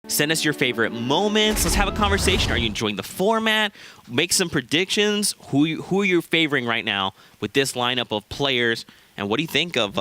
Send us your favorite moments. Let's have a conversation. Are you enjoying the format? Make some predictions. Who are you favoring right now with this lineup of players? And what do you think of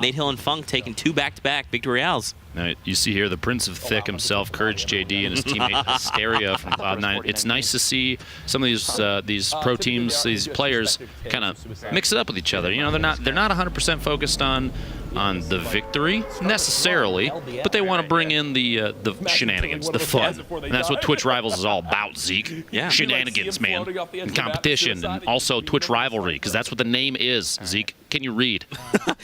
Nate Hill and Funk taking 2 back-to-back Victory Royales? Now, you see here the Prince of Thick himself, Courage JD, and his teammate Hysteria from Cloud9. It's nice to see some of these pro teams, these players, kind of mix it up with each other. You know, they're not 100% focused on the victory necessarily, but they want to bring in the shenanigans, the fun, and that's what Twitch Rivals is all about. Zeke, yeah, shenanigans, man, and competition, and also Twitch rivalry, because that's what the name is. Zeke, can you read?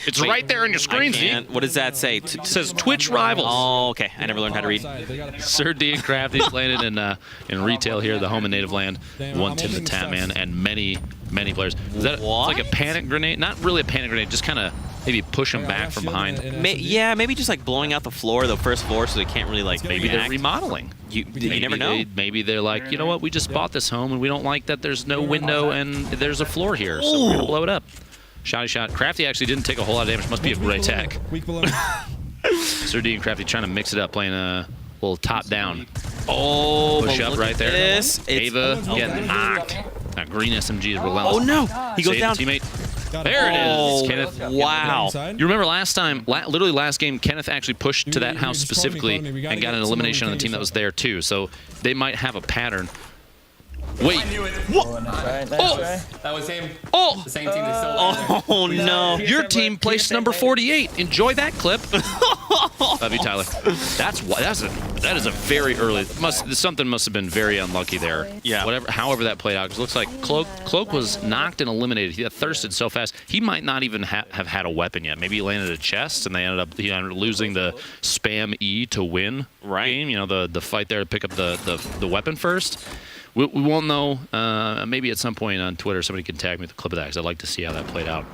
It's right there on your screen, Zeke. What does that say? It says Twitch Rivals. Oh, okay. I never learned how to read. Sir D and Crafty's landed in retail here, the home and native land. One Tim the Tap Man and many players. Is that like a panic grenade? Not really a panic grenade, just kind of maybe push them back from behind. Yeah, maybe just like blowing out the floor, the first floor, so they can't really like. Maybe they're remodeling. You never know. Maybe they're like, you know what? We just bought this home and we don't like that there's no window and there's a floor here, so we're gonna blow it up. Shotty shot. Crafty actually didn't take a whole lot of damage. Must be a great attack. Sir D and Crafty trying to mix it up, playing a little top down. Oh, push up right there. Ava getting knocked. That green SMG is relentless. Oh no, he goes down. Teammate. There it is, Kenneth. Wow. You remember last time, literally last game, Kenneth actually pushed to that house specifically and got an elimination on the team that was there too. So they might have a pattern. Wait. What? Oh! That was him. Oh! The same team that still Oh no. Your team placed number 48. Enjoy that clip. Love you, Tyler. That is a very early. Something must have been very unlucky there. Yeah. However that played out, because it looks like Cloak was knocked and eliminated. He got thirsted so fast. He might not even have had a weapon yet. Maybe he landed a chest and he ended up losing the spam E to win game. You know, the fight there to pick up the weapon first. We won't know. Maybe at some point on Twitter, somebody can tag me with a clip of that, because I'd like to see how that played out.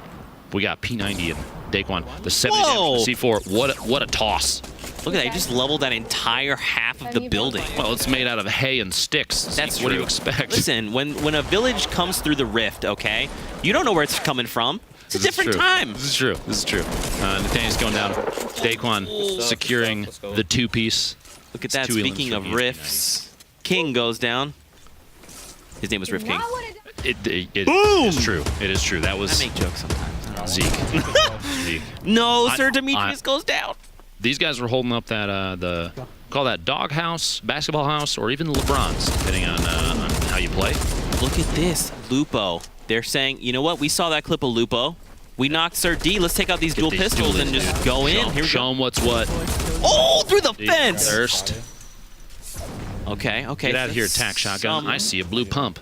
We got P90 and Daquan, the 70 damage for C4. What a toss! Look at that. He just leveled that entire half of the building. Well, it's made out of hay and sticks. That's what do you expect? Listen, when a village comes through the rift, okay, you don't know where it's coming from. It's a different time. This is true. This is true. Nathaniel's going down. Daquan securing the 2-piece. Look at that. Speaking of rifts, King goes down. His name was Rift King. It is true. It is true. That was. I make jokes sometimes. Zeke. No, Sir Demetrius goes down. These guys were holding up that call that dog house, basketball house, or even LeBron's, depending on how you play. Look at this, Lupo. They're saying, you know what? We saw that clip of Lupo. We knocked Sir D. Let's take out these dual pistols and just go in. Show them what's what. Oh, through the fence. Thirst. Okay. Get out of here, attack shotgun. I see a blue pump.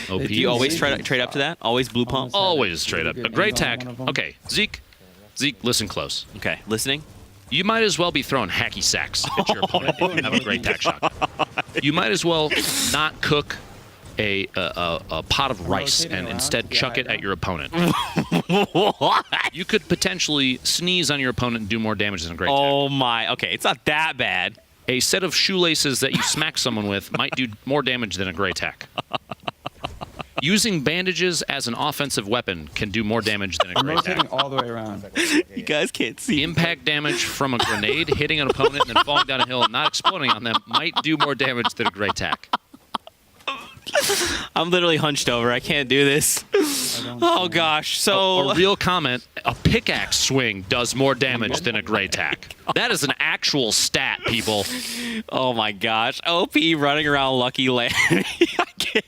Do you always trade up to that? Always blue pump? Always trade up. A great attack. Okay, Zeke, listen close. Okay, listening. You might as well be throwing hacky sacks at your opponent if you have a great attack shotgun. You might as well not cook a pot of rice and instead chuck it at your opponent. What? You could potentially sneeze on your opponent and do more damage than a great attack. Oh my. Okay, it's not that bad. A set of shoelaces that you smack someone with might do more damage than a great attack. Using bandages as an offensive weapon can do more damage than a great attack. All the way around. You guys can't see. Impact damage from a grenade hitting an opponent and then falling down a hill and not exploding on them might do more damage than a great attack. I'm literally hunched over. I can't do this. Oh gosh. So a real comment: a pickaxe swing does more damage than a great attack. That is an actual stat, people. Oh my gosh. OP running around Lucky Land. I can't.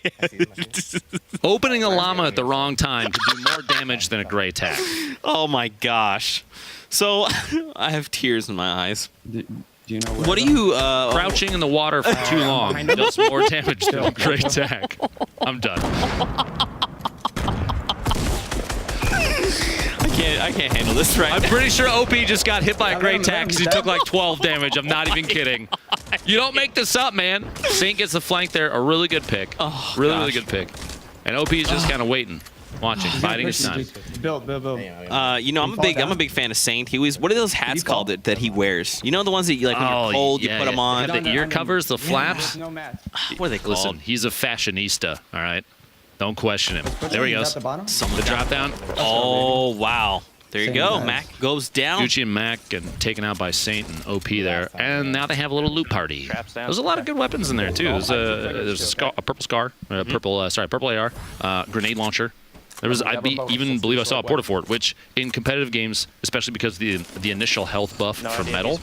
Opening a llama at the wrong time can do more damage than a great attack. Oh my gosh. So I have tears in my eyes. Do you know what do you crouching in the water for too long does more damage than a great attack. I'm done. I can't handle this right I'm now. pretty sure OP just got hit by a great attack because he took like 12 damage. I'm not even kidding. You don't make this up, man. Saint gets the flank there. A really good pick. Oh, really good pick. And OP is just kind of waiting. Watching, biding his time. Bill. You know, I'm a big fan of Saint. He was, what are those hats called that he wears? You know, the ones that you like when you're cold, you put them on. The ear covers, the flaps. No match. What are they called? Listen, he's a fashionista. All right, don't question him. There he goes. At the bottom? The drop down. Oh wow. There you go. Mac goes down. Gucci and Mac and taken out by Saint and OP there. And now they have a little loot party. There's a lot of good weapons in there, too. There's a purple scar, purple AR, grenade launcher. There was, even believe I saw a Portafort, which in competitive games, especially because the initial health buff from metal,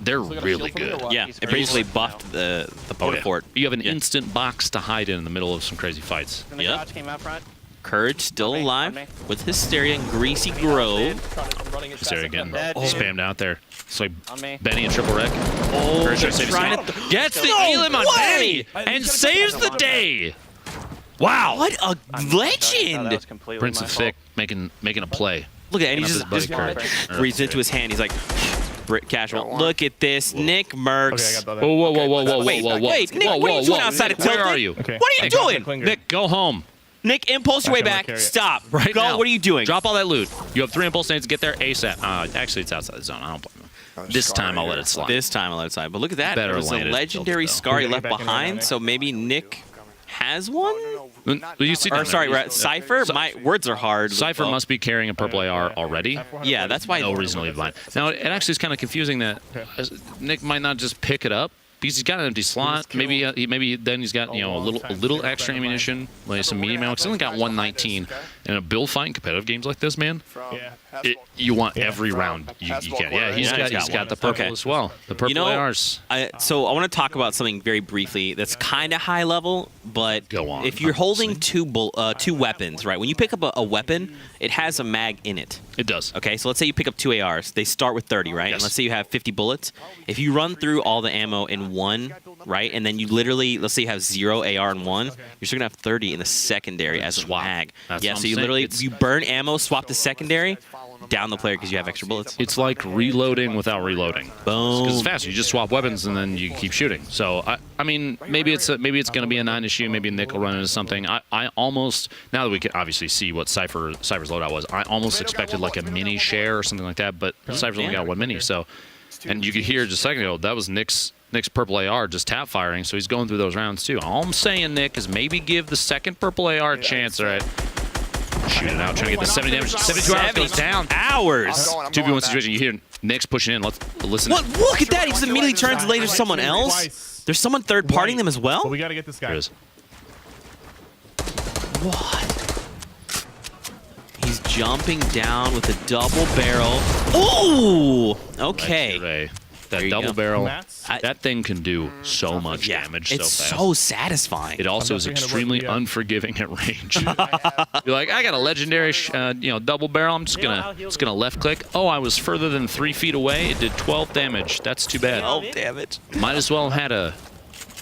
they're really good. Yeah, it basically buffed the Portafort. You have an instant box to hide in the middle of some crazy fights. Yep. Courage still alive with Hysteria and Greasy Grove. Hysteria getting spammed out there. It's like Benny and Triple Wreck. Oh, Gets the elim on Benny and saves the day. Wow. What a legend. Prince of Thick making a play. Look at that. And he just breathes into his hand. He's like, casual. Look at this. Nick Merckx. Whoa. Wait, Nick, what are you doing outside of Tilted? Where are you? What are you doing? Nick, go home. Nick, impulse your way back. Stop. Right go. now. What are you doing? Drop all that loot. You have 3 impulse nades. Get there ASAP. Actually, it's outside the zone. I don't blame him. This time I'll let it slide. This time I'll let it slide. But look at that. Better There's a legendary Scar he left behind, so maybe Nick has one? You see Cypher? My words are hard. Cypher must be carrying a purple AR already. Yeah, that's why. No reason to leave behind. Now, it actually is kind of confusing that Nick might not just pick it up because he's got an empty slot. Maybe then he's got a little extra ammunition, like some medium ammo. He's only got 119. In a build fight in competitive games like this, man, you want every round you can. Yeah, he's got the purple as well. The purple ARs. So I want to talk about something very briefly that's kind of high level, but go on. If you're holding two weapons, right? When you pick up a weapon, it has a mag in it. It does. Okay, so let's say you pick up 2 ARs. They start with 30, right? Yes. And let's say you have 50 bullets. If you run through all the ammo in one, right, and then you literally, let's say you have 0 AR in one, you're still gonna have 30 in the secondary as a mag. Yeah, so you literally you burn ammo, swap the secondary, down the player because you have extra bullets. It's like reloading without reloading. Boom. Because it's faster. You just swap weapons and then you keep shooting. So I mean, maybe it's going to be a non-issue. Maybe Nick will run into something. I almost, now that we can obviously see what Cypher's loadout was, I almost expected like a mini share or something like that. But Cypher's only got 1 mini. So, and you could hear just a second ago that was Nick's purple AR just tap firing. So he's going through those rounds too. All I'm saying, Nick, is maybe give the second purple AR a chance. All right. Shoot it out, trying to get the 70 damage. 72 hours goes down. 2v1 situation. You hear Nick's pushing in. Let's listen. What? Look at that. He just immediately turns later someone else. There's someone third partying them as well? But we got to get this guy. There it is. What? He's jumping down with a double barrel. Ooh! Okay. That double barrel, Mats? that thing can do so much damage so it's fast. so satisfying. It also is extremely unforgiving at range. You're like, I got a legendary, double barrel. I'm just gonna left click. Oh, I was further than 3 feet away. It did 12 damage. That's too bad. 12 damage. Might as well have had a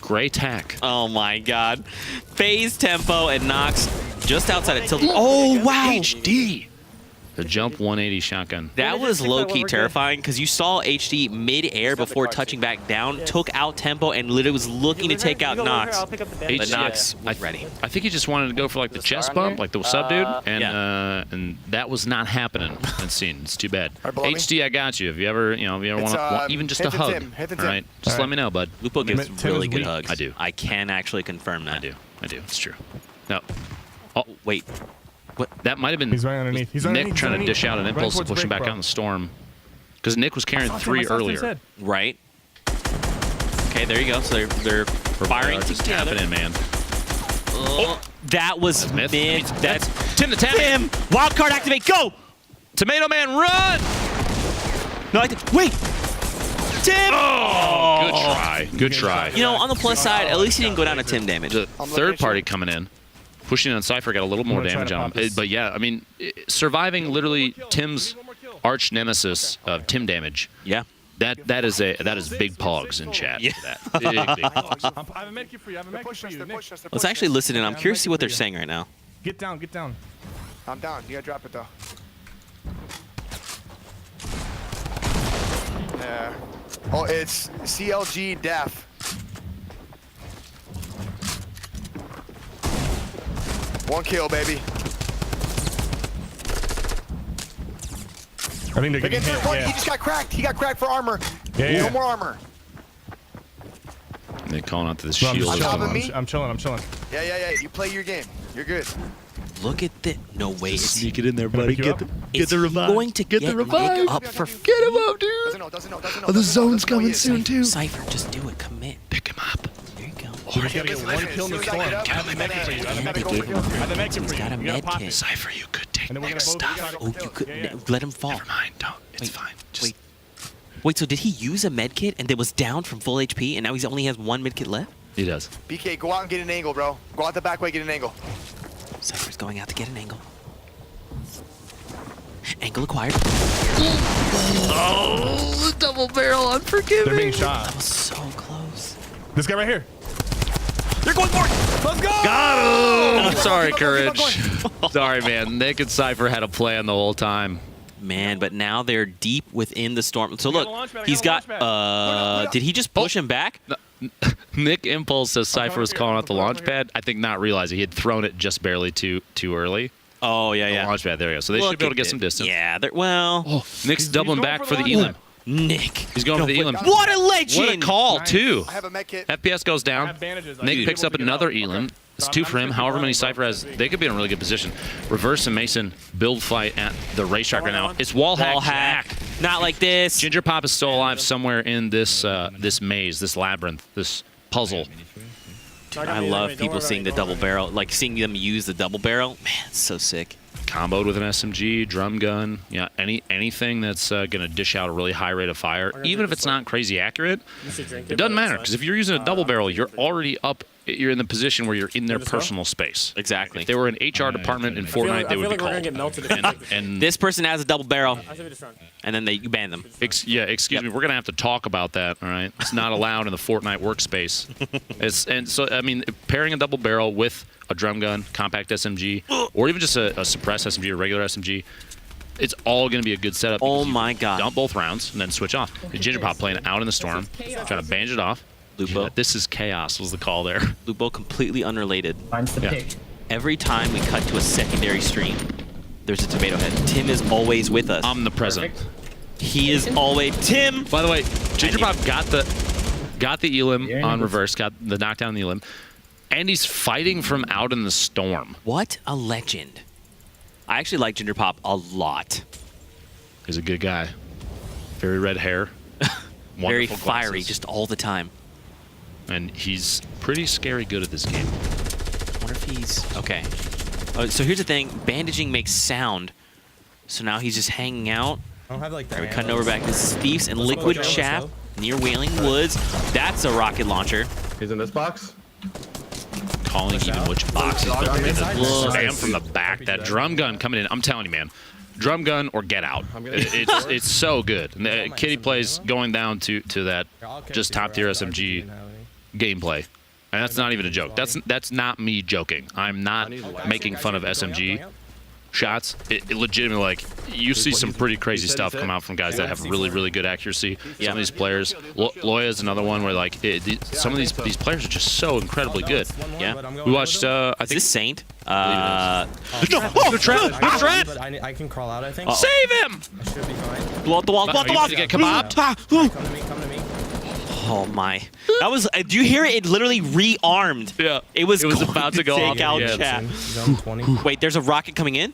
gray tack. Oh my God. Phase tempo and Nox just outside of Tilted. Oh wow. HD. The jump 180 shotgun. That was low-key terrifying because you saw HD mid-air before touching back down, took out tempo, and literally was looking to take out Nox. But Nox was ready. I think he just wanted to go for like the chest bump, like the sub dude, and that was not happening in scene. It's too bad. HD, I got you. If you ever want even just a hug, all right, just let me know, bud. Lupo gives really good hugs. I do. I can actually confirm that. I do. It's true. No. Oh wait. What? That might have been He's right underneath. Nick trying to dish out an impulse to push him back out in the storm. Because Nick was carrying 3 earlier. Right. Okay, there you go. So they're firing together. Happening, man. That was Smith. mid. That's Tim the Tim. Wild card activate. Go. Tomato Man, run! No, wait. Tim. Oh, good try. Good try. You know, on the plus side, at least he didn't go down to Tim damage. The third party coming in. Pushing on Cypher got a little more damage on him. But yeah, I mean, surviving literally Tim's arch nemesis of Tim damage. Yeah. That is big pogs in chat. Yeah. For that. Big pogs. I have a medkit for you. Let's actually listen in. I'm curious to see what they're saying right now. Get down. I'm down. You gotta drop it though. Yeah. Oh, it's CLG Def. One kill, baby. I think they're getting hit. He just got cracked. He got cracked for armor. Yeah. No more armor. They're calling out to the No, shield. On top of me? I'm chilling. Yeah. You play your game. You're good. Look at the no way. It's Sneak it in there, buddy. pick you up? going to get the revive. Nick up for Get him up, dude. Doesn't know, doesn't know, doesn't know. Oh, the doesn't know, zone's doesn't know coming yet. soon, too. Cypher. Just do it. Commit. Pick him up. There you go. You just gotta get Listen, one listen, kill in the as soon storm. as I I get up, have the med kit for you. I have the med gotta kit go for you. for I have the med kit He's for you. got a You gotta med pop kit. it. Cypher, you could take And then we're Nick's gonna vote. stuff. Oh, you could Yeah. let him fall. Never mind. Don't. It's Wait, fine. Just Wait. Wait. So did he use a med kit and it was down from full HP, and now he only has one med kit left? He does. BK, go out and get an angle, bro. Go out the back way, get an angle. Cypher's going out to get an angle. Angle acquired. Oh, the double barrel, unforgiving. They're being shot. That was so close. This guy right here. They're going for it. Let's go! Got him. Sorry, Keep on going, Courage. keep on Sorry, man. Nick and Cypher had a plan the whole time. Man, but now they're deep within the storm. So got look, a launch pad, I he's got got. a launch pad. Did he just push him back? Nick Impulse says Cypher was here, calling out the I'm coming launch pad. I think not realizing he had thrown it just barely too early. Oh yeah, The yeah. launch pad, there you go. So they Look should be able to at get some it. distance. Yeah, well, Oh, Nick's doubling going back for for the the launch Elim. Nick. He's going for the Elim. What a legend! What a call, Nice. too. I have a med kit. FPS goes I down. have bandages. I Nick should be picks able up to get another out. Elim. Okay. It's So two I'm for him. just However gonna many go Cypher has, for they could be in a really good position. Reverse and Mason build fight at the racetrack right now. It's wall hack. Ball hack. Jack. Not like this. Ginger Pop is still alive somewhere in this this maze, this labyrinth, this puzzle. I love people seeing the double barrel, like seeing them use the double barrel. Man, it's so sick. Comboed with an SMG, drum gun, yeah, anything that's going to dish out a really high rate of fire, even if it's not crazy accurate, it doesn't matter because if you're using a double barrel, you're already up. You're in the position where you're in their personal space. Exactly. If they were an HR department in Fortnite, they would be called. And This person has a double barrel, I should be just run. and then you ban them. excuse me, we're gonna have to talk about that. All right, it's not allowed in the Fortnite workspace. And so I mean, pairing a double barrel with a drum gun, compact SMG, or even just a suppressed SMG or regular SMG, it's all going to be a good setup. Oh because you my God. Dump both rounds and then switch off. Ginger Pop playing out in the storm, trying to bandage it off. Lupo. Yeah, this is chaos was the call there. Lupo, completely unrelated. Finds the Yeah. pick. Every time we cut to a secondary stream, there's a tomato head. Tim is always with us. Omnipresent. He is always Tim. By the way, Ginger Pop got the Elim Yeah, on he was- reverse, got the knockdown on the Elim, and he's fighting from out in the storm. What a legend. I actually like Ginger Pop a lot. He's a good guy. Very red hair. Very Wonderful fiery, glasses. just all the time. And he's pretty scary good at this game. I wonder if he's okay. So here's the thing: bandaging makes sound. So now he's just hanging out. I don't have like All right, we're cutting over back. This is Thieves and Liquid Shaft near Wailing Woods. That's a rocket launcher. He's in this box. Calling even which boxes. I'm But inside. the Nice. spam from the back. That drum gun coming in. I'm telling you, man. Drum gun or get out. It's so good. And, Kitty plays going down to that just top tier SMG gameplay. And that's not even a joke. That's not me joking. I'm not making fun of SMG shots. It legitimately, like, you see some pretty crazy stuff come out from guys that have really, really good accuracy. Some of these players, Loya is another one where, like, some of these players are just so incredibly good. Yeah. We watched, I Is think, this Saint? no, the trap, the trap. But I can crawl out, I think. Save him! I should be fine. Blow out the wall. Blow out the Are you wall. gonna get kebabbed? Come to me, come to me. Oh my! That was. Do you hear it? It literally rearmed. Yeah. It was It was going about to go take off. out Yeah. chat. Zone 20. Wait, there's a rocket coming in.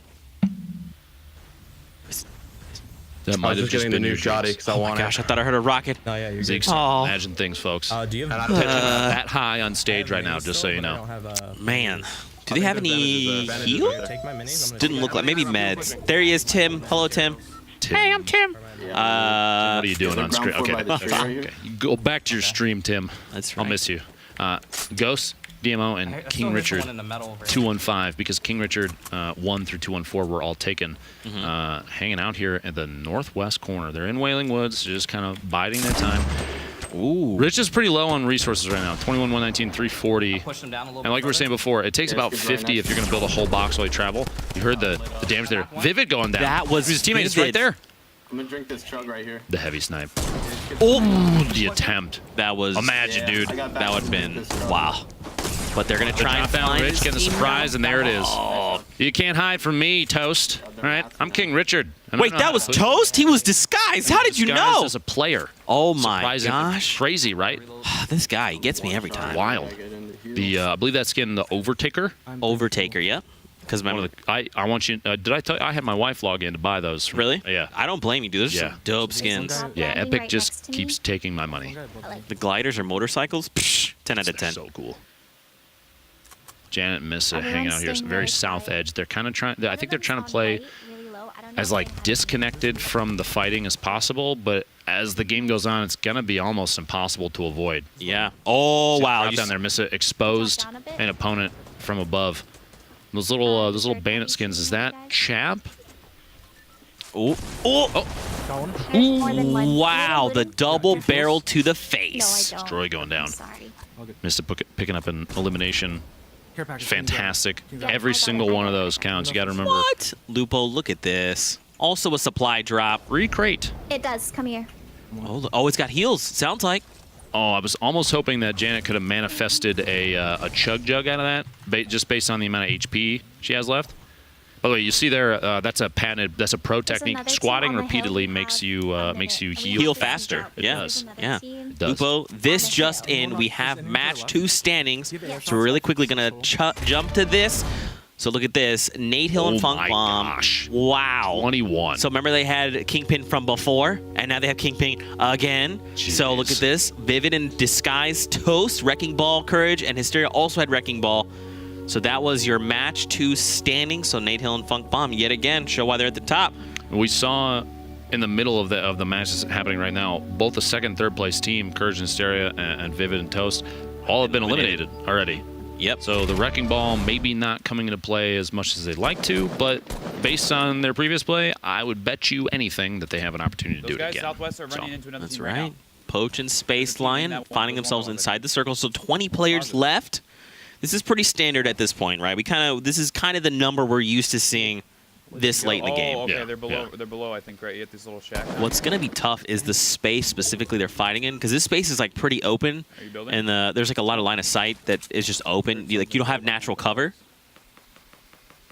That I might was have just just getting the been new your shoddy dreams. because I Oh my want gosh! I it. thought I heard a rocket. No, yeah, you're good. Zeke's Oh. imagine things, folks. Do you have that high on I stage have right now, minis just so still, you but I know. don't have, Man, do they have any Bandages, heal? Take my minis. I'm gonna Didn't take look my like maybe meds. There he is, Tim. Hello, Tim. Hey, I'm Tim. What Uh, are you doing on Ground stream? floor Okay, by the tree right here. okay. You go back to your stream, Tim. That's I'll right. miss you. Ghost, DMO, and King Richard 215 because King Richard 1 through 214 were all taken. Hanging out here at the northwest corner. They're in Wailing Woods, just kind of biding their time. Ooh. Rich is pretty low on resources right now. 21, 119, 340. Push him down a little And like we were saying before, it takes Yeah, about it's good 50 right if you're going to build a whole box while you travel. You heard the damage there. Vivid going down. That was his teammate is right Vivid. there. I'm gonna drink this chug right here. The heavy snipe. Oh, The attempt. that was. Imagine, dude. I got That would have been this chug. wow. But they're gonna The try and drop down find Rich, his getting the team surprise, and there it is. You can't hide from me, Toast. All right, I'm King Richard. and Wait, I'm that not- was Toast? He was disguised. How did you disguised know? As a player. Oh my Surprising. gosh. Crazy, right? This guy, he gets me every time. Wild. I get into huge. The I believe that skin, the Overtaker. Overtaker, yep. Because remember, I want you. Did I tell you I had my wife log in to buy those? really? Yeah. I don't blame you, dude. Those are Yeah. some dope skins. Yeah. Landing Epic right just next to me. keeps taking my money. The gliders or motorcycles, psh, 10 out of 10. So cool. Janet and Missa hanging Everyone's out here, staying very very south quiet. edge. They're kind of trying. I think they're trying to play as like disconnected from the fighting as possible, but as the game goes on, it's gonna be almost impossible to avoid. Yeah. Oh, See, wow. drop You down there, Missa exposed Drop down a bit. an opponent from above. Those little bandit skins. Is that Champ? Oh, oh, wow. The double barrel to the face. No, I don't. Destroy going down. I'm sorry. Missa picking up an elimination. Care package. Fantastic. Yeah, Every I got it, single I one got of it. those counts. You got to remember. What? Lupo, look at this. Also a supply drop. Recrate. It does. Come here. Oh, it's got heals, sounds like. Oh, I was almost hoping that Janet could have manifested a chug jug out of that, just based on the amount of HP she has left. By the way, you see there, that's a pro technique. another team Squatting on the hill. repeatedly We makes have you a makes you minute. heal. faster. It Yeah. does. Yeah. It does. Lupo, this On the just hill. in, we have match 2 standings. Yeah. So we're really quickly going to jump to this. So look at this. Nate Hill and Oh Funk my Bomb. gosh. Wow. 21. So remember they had Kingpin from before, and now they have Kingpin again. So look Jeez. at this. Vivid and Disguise, Toast, Wrecking Ball, Courage, and Hysteria also had Wrecking Ball. So that was your match 2 standing. So Nate Hill and Funk Bomb yet again show why they're at the top. We saw in the middle of the matches happening right now, both the second, third place team, Courage and Hysteria and Vivid and Toast, all have been eliminated already. Yep. So the Wrecking Ball maybe not coming into play as much as they'd like to, but based on their previous play, I would bet you anything that they have an opportunity to Those do it guys again. Southwest are running So, into another That's team right. now. Poach and Space team in Lion that one finding was themselves one inside already. the circle. So 20 players left. This is pretty standard at this point, right? This is kind of the number we're used to seeing this late in the game. Okay, Yeah, they're below. yeah. They're below. I think right. You get these little shacks. What's going to be tough is the space specifically they're fighting in, because this space is like pretty open, Are you building? and there's like a lot of line of sight that is just open. You don't have natural cover.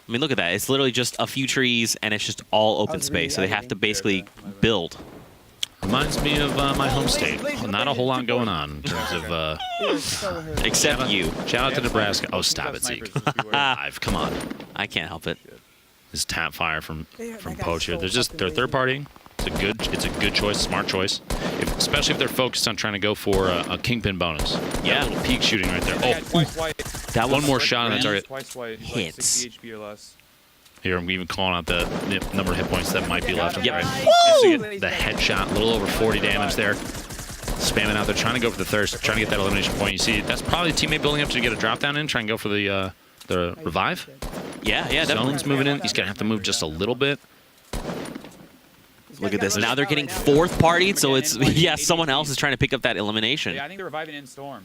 I mean, look at that. It's literally just a few trees, and it's just all open space. So they have to basically build. Reminds me of my home state. Not a whole lot going on in terms of. Except you. Shout out to Nebraska. Oh, stop it, Zeke. Five. Come on. I can't help it. This tap fire from Poach here. They're third partying. It's a good choice, smart choice. Especially if they're focused on trying to go for a kingpin bonus. Yeah. That little peek shooting right there. Yeah, Oh, twice white. That one was more shot on that target. Twice white. He's Hits. Like 60 HP or less. Here I'm even calling out the number of hit points that might be left. Yep. The headshot, a little over 40 damage there. Spamming out there, trying to go for the thirst, trying to get that elimination point. You see, that's probably teammate building up to get a drop down in, try and go for the revive. Yeah, definitely. Zone's moving in. He's gonna have to move just a little bit. Look at this. Now they're getting fourth partied, so it's yeah, someone else is trying to pick up that elimination. Yeah, I think they're reviving in Storm.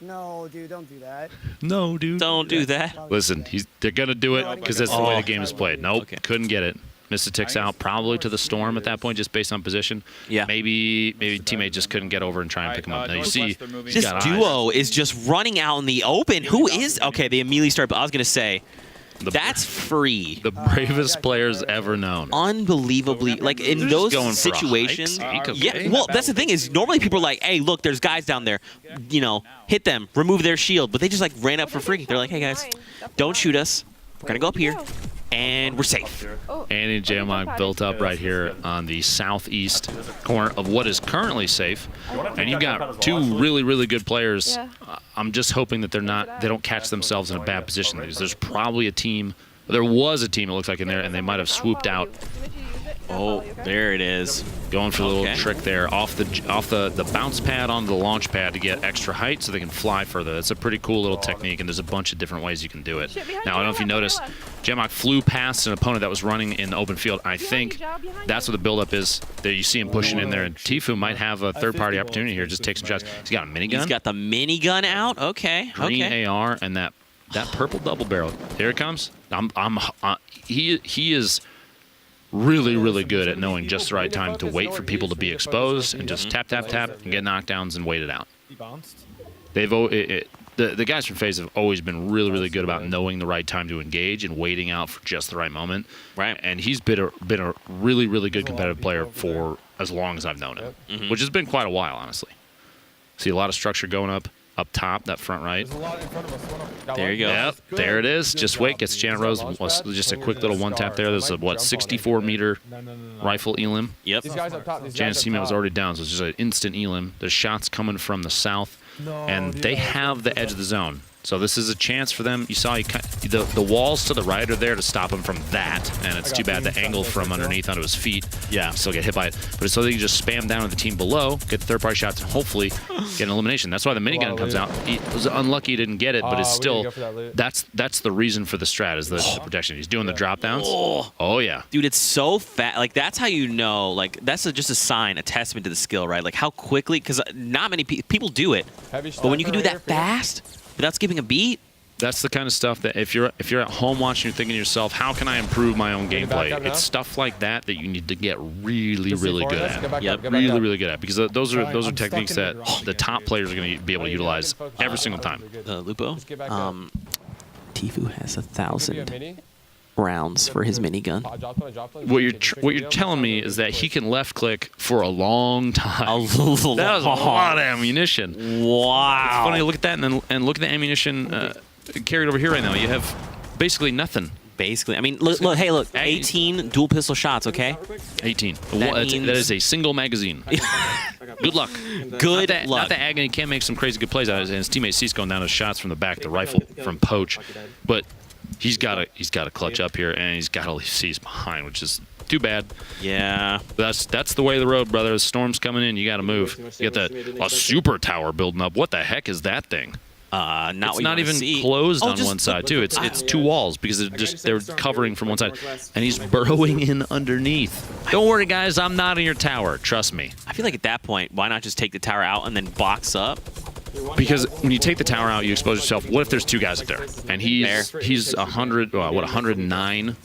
No, dude, don't do that. No, dude. Don't do that. Listen, they're gonna do it because that's the way the game is played. Nope, Okay. couldn't get it. Missed ticks out probably to the storm at that point, just based on position. Yeah. Maybe teammate just couldn't get over and try and pick him up. Now you see, Northwest, they're moving. he's This got duo is just running out in the open. Who is? Okay, they immediately start. I was gonna say, that's free. the bravest players ever known. Unbelievably, like in They're just those going for a situations. hike, Zeke, Yeah, okay. well, that's the thing is normally people are like, hey, look, there's guys down there. You know, hit them, remove their shield. But they just like ran up for free. They're like, hey guys, don't shoot us. We're gonna go up here, and we're safe. Andy and J-Mog built up right here on the southeast corner of what is currently safe. And you've got two really, really good players. I'm just hoping that they don't catch themselves in a bad position. There's probably a team, there was a team it looks like in there, and they might have swooped out. Oh, there it is. Going for the little Okay. trick there off the bounce pad onto the launch pad to get extra height so they can fly further. That's a pretty cool little technique, and there's a bunch of different ways you can do it. Now, I don't know if you noticed, J-Mog flew past an opponent that was running in the open field. I think that's what the buildup is. There you see him pushing in there, and Tifu might have a third-party opportunity here. Just take some shots. He's got a minigun. He's got the minigun out. Okay. Green Okay. AR and that purple double barrel. Here it comes. He is really, really good at knowing just the right time to wait for people to be exposed and just tap, tap, tap, and get knockdowns and wait it out. He bounced. The guys from FaZe have always been really, really good about knowing the right time to engage and waiting out for just the right moment. Right. And he's been a really, really good competitive player for as long as I've known him, which has been quite a while, honestly. See a lot of structure going up. up top, that front right. There's a lot in front of us. Got There one. you go. Yep, Good. there it is. Good Just job, wait, gets dude. Janet Good Rose. job. Was just a Over quick the little one tap there. There's a, stars. what, Might jump on 64 it. meter No. rifle elim. Yep. These guys up top. These Janet's guys up teammate was top. already down, so it's just an instant elim. There's shots coming from the south, No, and dude, they that was have the good. edge of the zone. So this is a chance for them. You saw the walls to the right are there to stop him from that, and it's I got too bad the beams angle on from this as underneath onto his feet. Yeah. Still get hit by it. But it's so they can just spam down at the team below, get the third-party shots, and hopefully get an elimination. That's why the minigun comes out. He was unlucky he didn't get it, but it's we still didn't go for that loot. that's the reason for the strat is the protection. He's doing the drop downs. Oh. Oh yeah. Dude, it's so fast. Like, that's how you know. Like, that's just a sign, a testament to the skill, right? Like, how quickly, because not many people do it. Heavy But when you can do sniper that right here for you. fast without skipping a beat, That's the kind of stuff that if you're at home watching, you're thinking to yourself, how can I improve my own Get it back gameplay? up now. It's stuff like that that you need to get really, Just really C4 good this, at. get back Yep. up, get back Really, up. really good at, because those are I'm stuck techniques in that the garage the top again, players are going to be able to utilize every single time. Lupo, Just get back up. Tifu has Give you a 1,000 mini. rounds for his minigun. Drop one. What you're telling me is that he can left click for a long time. A That was a long- lot of ammunition. It's Wow. funny to look at that and look at the ammunition carried over here right now. You have basically nothing. Basically, I mean, look, hey, look, 18 dual pistol shots, okay? 18. That That means- is a single magazine. Good luck. Good Not luck. that Agony can't make some crazy good plays out of it, and his teammate Cease going down to shots from the back, the rifle from Poach. But he's got to clutch up here, and he's got to leave Cease behind, which is too bad. Yeah. That's the way of the road, brother. The storm's coming in. You got to move. You got a super tower building up. What the heck is that thing? Not It's what you not wanna even see. closed Oh, on just one side too. It's two walls because they're covering from one side, and he's burrowing in underneath. Don't worry, guys. I'm not in your tower. Trust me. I feel like at that point, why not just take the tower out and then box up? Because when you take the tower out, you expose yourself. What if there's two guys up there, and he's 109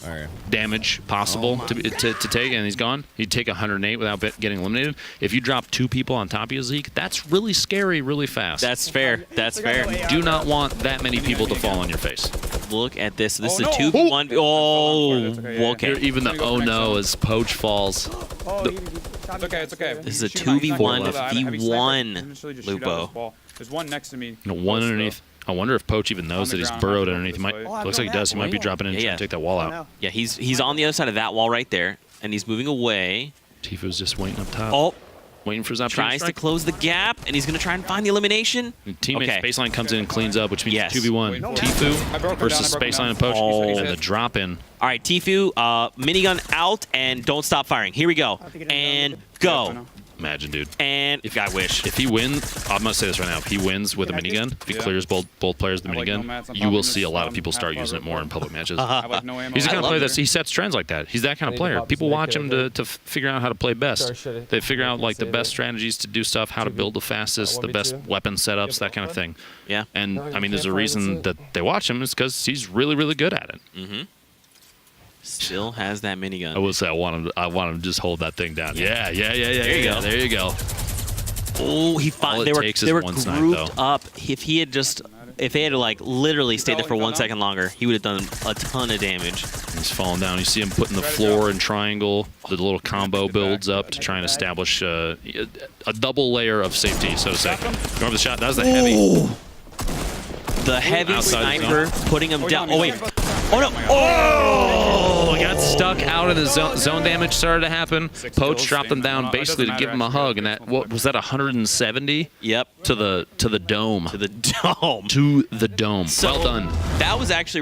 damage possible to take, and he's gone. He'd take 108 without getting eliminated. If you drop two people on top of you, Zeke, that's really scary, really fast. That's fair. That's fair. Do not want that many people to fall on your face. Look at this. This Oh, is a no. 2v1. Oh, That's okay, yeah. okay. Here, even the oh no as Poach falls. It's okay, it's okay. This is a Shoot him out. He's not 2v1 gonna have a heavy sniper. V1, He's literally just shoot out Lupo. this ball. There's one next to me. One close, though. underneath. I wonder if Poach even knows On that the he's ground, burrowed I'm underneath. He this might. way. Oh, Looks like he does. He might be dropping in and Yeah, trying to take that wall Oh, out. no. Yeah, he's on the other side of that wall right there, and he's moving away. Tifu's just waiting up top. Oh, Waiting for his opportunity tries to strike. close the gap, and he's going to try and find the elimination. Teammate's Okay. baseline comes in and cleans up, which means Yes. 2v1. No. Tifu I broke him versus down, I broke him baseline down. and Poach. Oh. And the drop in. All right, Tifu, minigun out, and don't stop firing. Here we go. think it is. And go. Imagine, dude. And if I wish. If he wins, I'm going to say this right now. If he wins with a minigun, if he Yeah. clears both players with the I like minigun, nomads. I'm you will probably see a lot of just, people start half using it more in public matches. I have like no ammo. He's the I kind of love player it. that he sets trends like that. He's that kind of need to player. pop People some watch him AK to figure out how to play best. Sorry, shit. They figure out like the Save best it. strategies to do stuff, how to build the fastest, the best 1v2. weapon setups, that kind of thing. Yeah. And No, I mean, there's a campfire, reason that's that they watch him is because he's really, really good at it. Still has that minigun. I will say I want him to just hold that thing down. Yeah. There you go. There you go. Oh, he All it they were takes is they were one snipe, grouped though. up. If they had like literally stayed there for 1 second longer, he would have done a ton of damage. He's falling down. You see him putting the floor in triangle. The little combo builds up to try and establish a double layer of safety, so to say. Remember the shot? That was the heavy. The heavy Outside the sniper putting him down. Oh wait. Oh Oh no. Oh, he got stuck out of the zone. Zone damage started to happen. Six Poach kills, dropped him same. down It basically to doesn't give him a matter, hug, and actually. that what was that 170 Yep. to the dome. To the dome. To the dome. So Well done. That was actually